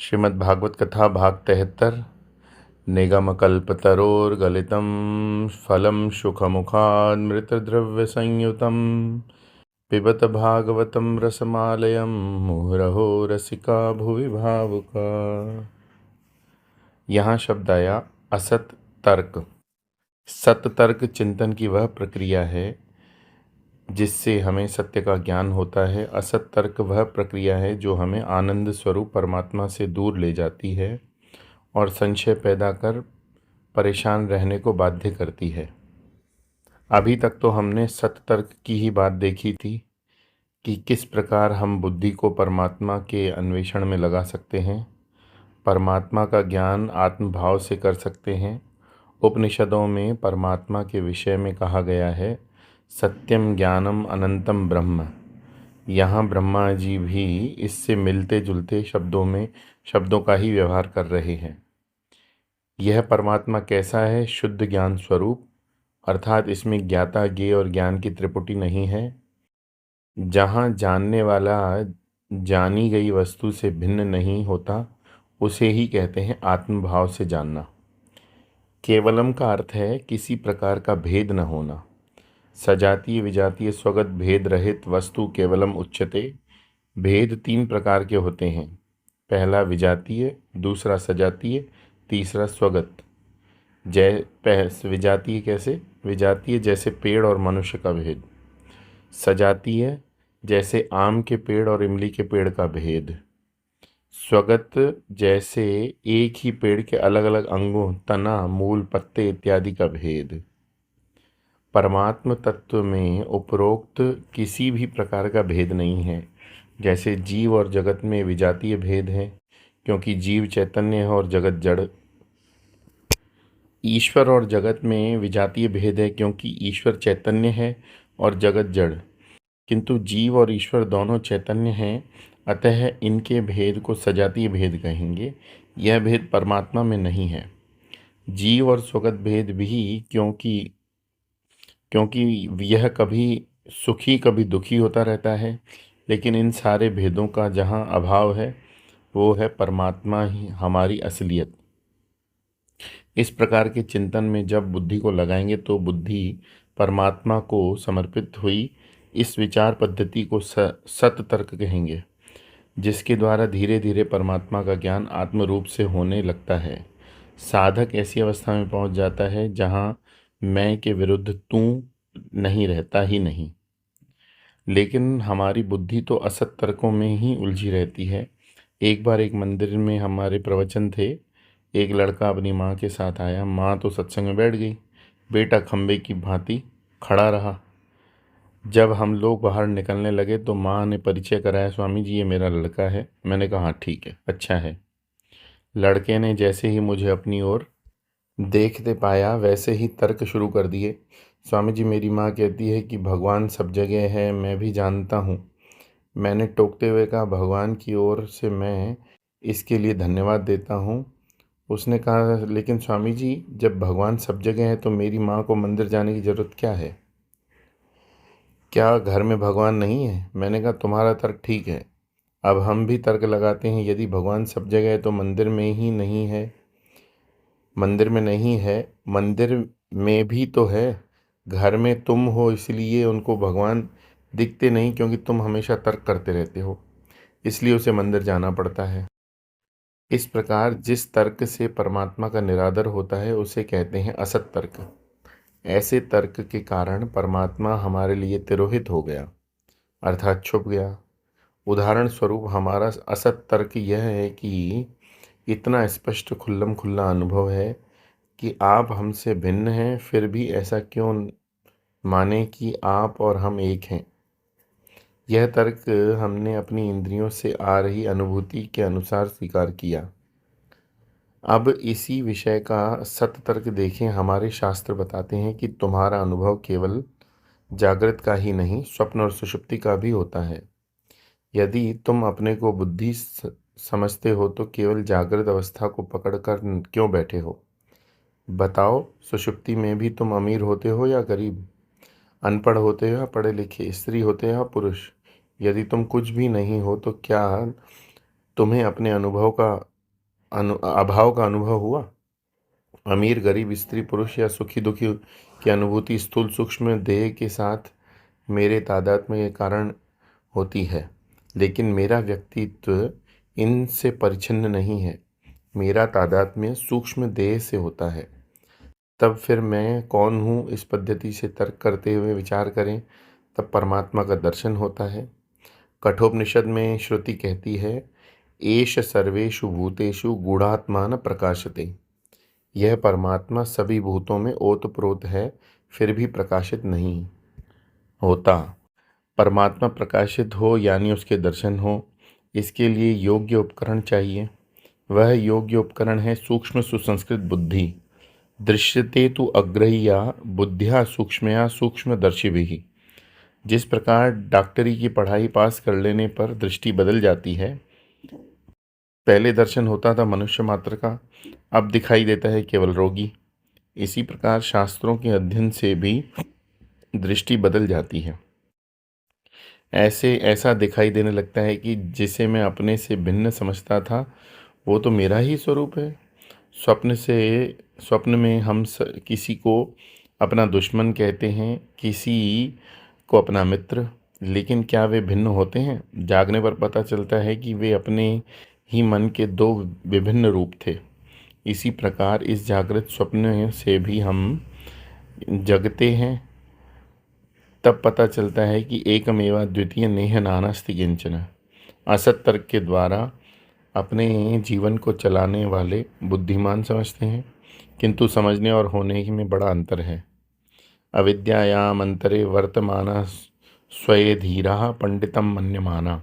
श्रीमद्भागवत कथा भाग 73। निगमकल्पतरोर्गलितं फलं सुखमुखान्मृतद्रव्यसंयुतं पिबत भागवतं रसमालयं मुहुरहो रसिका भुवि भावुका। यहाँ शब्द आया असत तर्क। सत तर्क चिंतन की वह प्रक्रिया है जिससे हमें सत्य का ज्ञान होता है। असत तर्क वह प्रक्रिया है जो हमें आनंद स्वरूप परमात्मा से दूर ले जाती है और संशय पैदा कर परेशान रहने को बाध्य करती है। अभी तक तो हमने सत तर्क की ही बात देखी थी कि किस प्रकार हम बुद्धि को परमात्मा के अन्वेषण में लगा सकते हैं, परमात्मा का ज्ञान आत्मभाव से कर सकते हैं। उपनिषदों में परमात्मा के विषय में कहा गया है सत्यम ज्ञानम अनंतम ब्रह्म। यहाँ ब्रह्मा जी भी इससे मिलते जुलते शब्दों का ही व्यवहार कर रहे हैं। यह परमात्मा कैसा है? शुद्ध ज्ञान स्वरूप, अर्थात इसमें ज्ञाता ज्ञेय और ज्ञान की त्रिपुटी नहीं है। जहाँ जानने वाला जानी गई वस्तु से भिन्न नहीं होता उसे ही कहते हैं आत्मभाव से जानना। केवलम का अर्थ है किसी प्रकार का भेद न होना। सजातीय विजातीय स्वगत भेद रहित वस्तु केवलम उच्यते। भेद तीन प्रकार के होते हैं, पहला विजातीय, दूसरा सजातीय, तीसरा स्वगत। विजातीय कैसे? विजातीय जैसे पेड़ और मनुष्य का भेद, सजातीय जैसे आम के पेड़ और इमली के पेड़ का भेद, स्वगत जैसे एक ही पेड़ के अलग अलग अंगों, तना, मूल, पत्ते इत्यादि का भेद। परमात्म तत्व में उपरोक्त किसी भी प्रकार का भेद नहीं है। जैसे जीव और जगत में विजातीय भेद है क्योंकि जीव चैतन्य है और जगत जड़। ईश्वर और जगत में विजातीय भेद है क्योंकि ईश्वर चैतन्य है और जगत जड़। किंतु जीव और ईश्वर दोनों चैतन्य हैं, अतः इनके भेद को सजातीय भेद कहेंगे। यह भेद परमात्मा में नहीं है। जीव और स्वगत भेद भी क्योंकि यह कभी सुखी कभी दुखी होता रहता है, लेकिन इन सारे भेदों का जहाँ अभाव है वो है परमात्मा ही हमारी असलियत। इस प्रकार के चिंतन में जब बुद्धि को लगाएंगे तो बुद्धि परमात्मा को समर्पित हुई। इस विचार पद्धति को सत तर्क कहेंगे, जिसके द्वारा धीरे धीरे परमात्मा का ज्ञान आत्म रूप से होने लगता है। साधक ऐसी अवस्था में पहुंच जाता है जहां मैं के विरुद्ध तू नहीं रहता ही नहीं। लेकिन हमारी बुद्धि तो असत तर्कों में ही उलझी रहती है। एक बार एक मंदिर में हमारे प्रवचन थे। एक लड़का अपनी माँ के साथ आया। माँ तो सत्संग में बैठ गई, बेटा खंबे की भांति खड़ा रहा। जब हम लोग बाहर निकलने लगे तो माँ ने परिचय कराया, स्वामी जी ये मेरा लड़का है। मैंने कहा हाँ ठीक है, अच्छा है। लड़के ने जैसे ही मुझे अपनी ओर देखते पाया वैसे ही तर्क शुरू कर दिए। स्वामी जी मेरी माँ कहती है कि भगवान सब जगह है, मैं भी जानता हूँ। मैंने टोकते हुए कहा भगवान की ओर से मैं इसके लिए धन्यवाद देता हूँ। उसने कहा लेकिन स्वामी जी जब भगवान सब जगह है तो मेरी माँ को मंदिर जाने की ज़रूरत क्या है? क्या घर में भगवान नहीं है? मैंने कहा तुम्हारा तर्क ठीक है। अब हम भी तर्क लगाते हैं, यदि भगवान सब जगह है तो मंदिर में ही नहीं है। मंदिर में नहीं है, मंदिर में भी तो है। घर में तुम हो इसलिए उनको भगवान दिखते नहीं, क्योंकि तुम हमेशा तर्क करते रहते हो, इसलिए उसे मंदिर जाना पड़ता है। इस प्रकार जिस तर्क से परमात्मा का निरादर होता है उसे कहते हैं असत तर्क। ऐसे तर्क के कारण परमात्मा हमारे लिए तिरोहित हो गया, अर्थात छुप गया। उदाहरण स्वरूप हमारा असत तर्क यह है कि इतना स्पष्ट खुल्लम खुल्ला अनुभव है कि आप हमसे भिन्न हैं, फिर भी ऐसा क्यों माने कि आप और हम एक हैं। यह तर्क हमने अपनी इंद्रियों से आ रही अनुभूति के अनुसार स्वीकार किया। अब इसी विषय का सत तर्क देखें। हमारे शास्त्र बताते हैं कि तुम्हारा अनुभव केवल जागृत का ही नहीं, स्वप्न और सुषुप्ति का भी होता है। यदि तुम अपने को बुद्धि समझते हो तो केवल जागृत अवस्था को पकड़कर क्यों बैठे हो? बताओ, सुषुप्ति में भी तुम अमीर होते हो या गरीब, अनपढ़ होते हो या पढ़े लिखे, स्त्री होते हो या पुरुष? यदि तुम कुछ भी नहीं हो तो क्या तुम्हें अपने अभाव का अनुभव हुआ? अमीर गरीब स्त्री पुरुष या सुखी दुखी की अनुभूति स्थूल सूक्ष्म देह के साथ मेरे तादात्म्य के कारण होती है, लेकिन मेरा व्यक्तित्व इनसे परिच्छिन्न नहीं है। मेरा तादात्म्य सूक्ष्म देह से होता है। तब फिर मैं कौन हूँ, इस पद्धति से तर्क करते हुए विचार करें, तब परमात्मा का दर्शन होता है। कठोपनिषद में श्रुति कहती है, एष सर्वेषु भूतेषु गूढ़ात्मान प्रकाशते। यह परमात्मा सभी भूतों में ओतप्रोत है, फिर भी प्रकाशित नहीं होता। परमात्मा प्रकाशित हो यानी उसके दर्शन हो, इसके लिए योग्य उपकरण चाहिए। वह योग्य उपकरण है सूक्ष्म सुसंस्कृत बुद्धि। दृश्यते तु अग्रह्या बुद्धिया सूक्ष्मया सूक्ष्मदर्शिभिः। जिस प्रकार डॉक्टरी की पढ़ाई पास कर लेने पर दृष्टि बदल जाती है, पहले दर्शन होता था मनुष्य मात्र का, अब दिखाई देता है केवल रोगी। इसी प्रकार शास्त्रों के अध्ययन से भी दृष्टि बदल जाती है। ऐसा दिखाई देने लगता है कि जिसे मैं अपने से भिन्न समझता था वो तो मेरा ही स्वरूप है। स्वप्न में हम किसी को अपना दुश्मन कहते हैं, किसी को अपना मित्र, लेकिन क्या वे भिन्न होते हैं? जागने पर पता चलता है कि वे अपने ही मन के दो विभिन्न रूप थे। इसी प्रकार इस जागृत स्वप्न से भी हम जगते हैं, तब पता चलता है कि एकमेवा द्वितीय नेह नानास्ति किंचन। असत तर्क के द्वारा अपने जीवन को चलाने वाले बुद्धिमान समझते हैं, किंतु समझने और होने में बड़ा अंतर है। अविद्यायाम अंतरे वर्तमाना स्वये धीरा पंडितम मन्यमाना।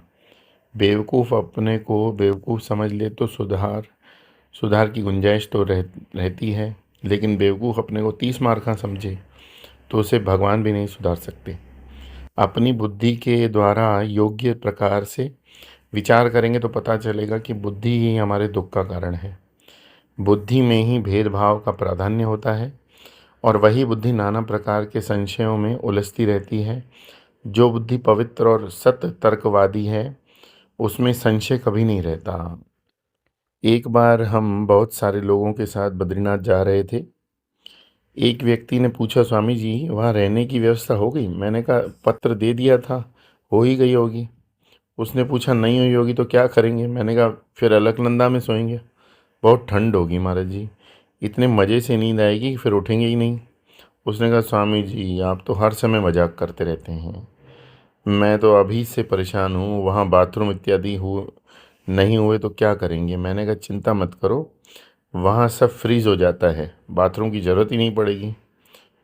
बेवकूफ़ अपने को बेवकूफ़ समझ ले तो सुधार की गुंजाइश तो रहती है, लेकिन बेवकूफ़ अपने को 30 मार खा समझे तो उसे भगवान भी नहीं सुधार सकते। अपनी बुद्धि के द्वारा योग्य प्रकार से विचार करेंगे तो पता चलेगा कि बुद्धि ही हमारे दुख का कारण है। बुद्धि में ही भेदभाव का प्राधान्य होता है और वही बुद्धि नाना प्रकार के संशयों में उलझती रहती है। जो बुद्धि पवित्र और सत्य तर्कवादी है उसमें संशय कभी नहीं रहता। एक बार हम बहुत सारे लोगों के साथ बद्रीनाथ जा रहे थे। एक व्यक्ति ने पूछा, स्वामी जी वहाँ रहने की व्यवस्था हो गई? मैंने कहा पत्र दे दिया था, हो ही गई होगी। उसने पूछा नहीं हुई होगी तो क्या करेंगे? मैंने कहा फिर अलकनंदा में सोएंगे, बहुत ठंड होगी महाराज जी, इतने मज़े से नींद आएगी कि फिर उठेंगे ही नहीं। उसने कहा स्वामी जी आप तो हर समय मजाक करते रहते हैं, मैं तो अभी से परेशान हूँ, वहाँ बाथरूम इत्यादि नहीं हुए तो क्या करेंगे? मैंने कहा चिंता मत करो, वहाँ सब फ्रीज़ हो जाता है, बाथरूम की ज़रूरत ही नहीं पड़ेगी।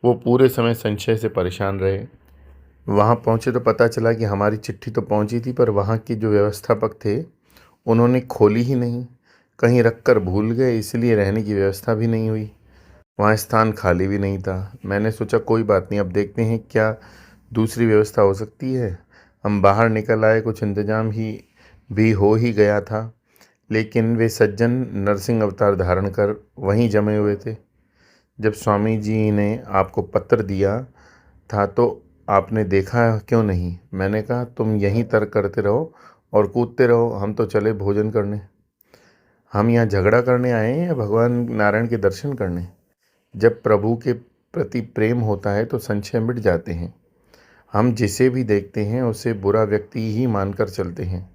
वो पूरे समय संशय से परेशान रहे। वहाँ पहुँचे तो पता चला कि हमारी चिट्ठी तो पहुँची थी, पर वहाँ के जो व्यवस्थापक थे उन्होंने खोली ही नहीं, कहीं रख कर भूल गए, इसलिए रहने की व्यवस्था भी नहीं हुई। वहाँ स्थान खाली भी नहीं था। मैंने सोचा कोई बात नहीं, अब देखते हैं क्या दूसरी व्यवस्था हो सकती है। हम बाहर निकल आए, कुछ इंतजाम भी हो ही गया था, लेकिन वे सज्जन नरसिंह अवतार धारण कर वहीं जमे हुए थे। जब स्वामी जी ने आपको पत्र दिया था तो आपने देखा क्यों नहीं? मैंने कहा तुम यहीं तर्क करते रहो और कूदते रहो, हम तो चले भोजन करने। हम यहाँ झगड़ा करने आए हैं या भगवान नारायण के दर्शन करने? जब प्रभु के प्रति प्रेम होता है तो संशय मिट जाते हैं। हम जिसे भी देखते हैं उसे बुरा व्यक्ति ही मानकर चलते हैं।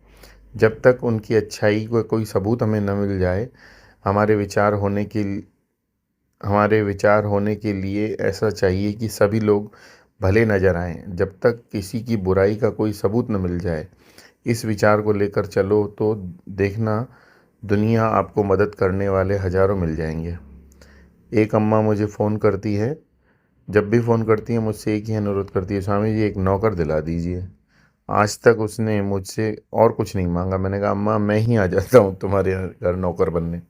जब तक उनकी अच्छाई का कोई सबूत हमें न मिल जाए, हमारे विचार होने के लिए ऐसा चाहिए कि सभी लोग भले नजर आएं। जब तक किसी की बुराई का कोई सबूत न मिल जाए, इस विचार को लेकर चलो तो देखना दुनिया आपको मदद करने वाले हजारों मिल जाएंगे। एक अम्मा मुझे फ़ोन करती है, जब भी फ़ोन करती है मुझसे एक ही अनुरोध करती है, स्वामी जी एक नौकर दिला दीजिए। आज तक उसने मुझसे और कुछ नहीं मांगा। मैंने कहा अम्मा मैं ही आ जाता हूँ तुम्हारे घर नौकर बनने।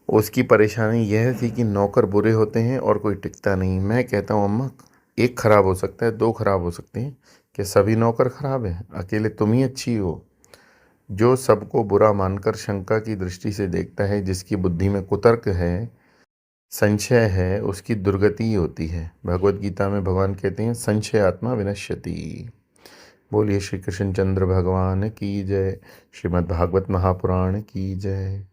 उसकी परेशानी यह थी कि नौकर बुरे होते हैं और कोई टिकता नहीं। मैं कहता हूँ अम्मा एक ख़राब हो सकता है, दो ख़राब हो सकते हैं, कि सभी नौकर ख़राब हैं? अकेले तुम ही अच्छी हो। जो सबको बुरा मानकर शंका की दृष्टि से देखता है, जिसकी बुद्धि में कुतर्क है, संशय है, उसकी दुर्गति ही होती है। भगवत गीता में भगवान कहते हैं संशय आत्मा विनश्यति। बोलिए श्री कृष्णचंद्र भगवान की जय। श्रीमद् भागवत महापुराण की जय।